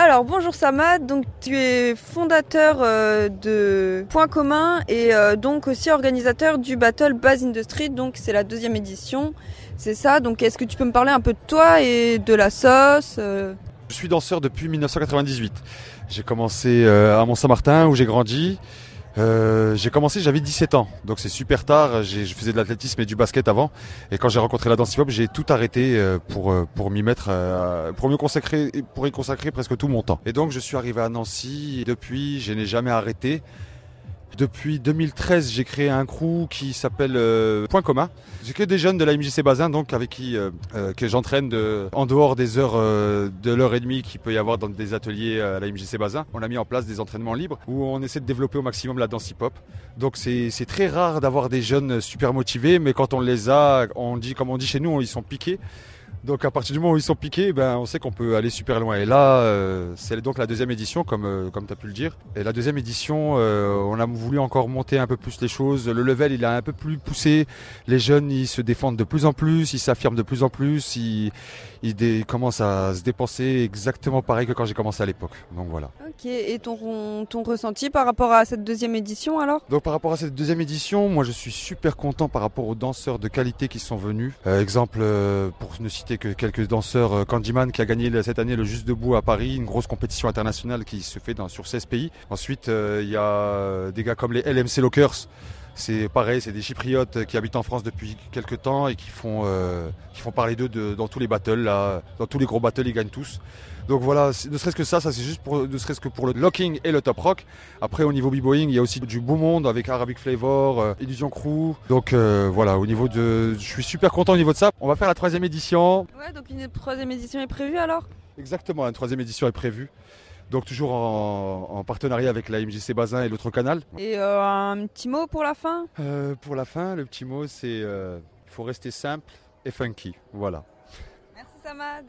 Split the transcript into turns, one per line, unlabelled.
Alors bonjour Samad, donc tu es fondateur de Point Commun et donc aussi organisateur du Battle Base in the Street, donc c'est la 2e édition, c'est ça. Donc est-ce que tu peux me parler un peu de toi et de la sauce
Je suis danseur depuis 1998. J'ai commencé à Mont-Saint-Martin où j'ai grandi. J'ai commencé, j'avais 17 ans, donc c'est super tard. Je faisais de l'athlétisme et du basket avant. Et quand j'ai rencontré la danse hip-hop, j'ai tout arrêté pour m'y mettre, pour y consacrer presque tout mon temps. Et donc je suis arrivé à Nancy. Et depuis, je n'ai jamais arrêté. Depuis 2013, j'ai créé un crew qui s'appelle Point Commun. J'ai que des jeunes de la MJC Bazin, donc avec qui que j'entraîne en dehors des heures de l'heure et demie qu'il peut y avoir dans des ateliers à la MJC Bazin. On a mis en place des entraînements libres où on essaie de développer au maximum la danse hip-hop. Donc c'est très rare d'avoir des jeunes super motivés, mais quand on les a, comme on dit chez nous, ils sont piqués. Donc à partir du moment où ils sont piqués, on sait qu'on peut aller super loin. Et là, c'est donc la 2e édition, comme tu as pu le dire. Et la 2e édition, on a voulu encore monter un peu plus les choses. Le level, il a un peu plus poussé. Les jeunes, ils se défendent de plus en plus, ils s'affirment de plus en plus. Ils commencent à se dépenser exactement pareil que quand j'ai commencé à l'époque. Donc voilà.
Ok, et ton ressenti par rapport à cette 2e édition alors?
Donc par rapport à cette 2e édition, moi je suis super content par rapport aux danseurs de qualité qui sont venus. Exemple, pour ne citer que quelques danseurs, Candyman qui a gagné cette année le Juste Debout à Paris, une grosse compétition internationale qui se fait sur 16 pays. Ensuite, il y a des gars comme les LMC Lockers. C'est pareil, c'est des Chypriotes qui habitent en France depuis quelques temps et qui font parler d'eux dans tous les battles, là, dans tous les gros battles, ils gagnent tous. Donc voilà, ne serait-ce que ça c'est juste ne serait-ce que pour le locking et le top rock. Après au niveau b-boying, il y a aussi du beau monde avec Arabic Flavor, Illusion Crew. Donc voilà, je suis super content au niveau de ça. On va faire la 3e édition.
Ouais, donc une 3e édition est prévue alors?
Exactement, la 3e édition est prévue. Donc toujours en partenariat avec la MJC Bazin et l'autre canal.
Et un petit mot pour la fin?
Pour la fin, le petit mot c'est il faut rester simple et funky. Voilà.
Merci Samad.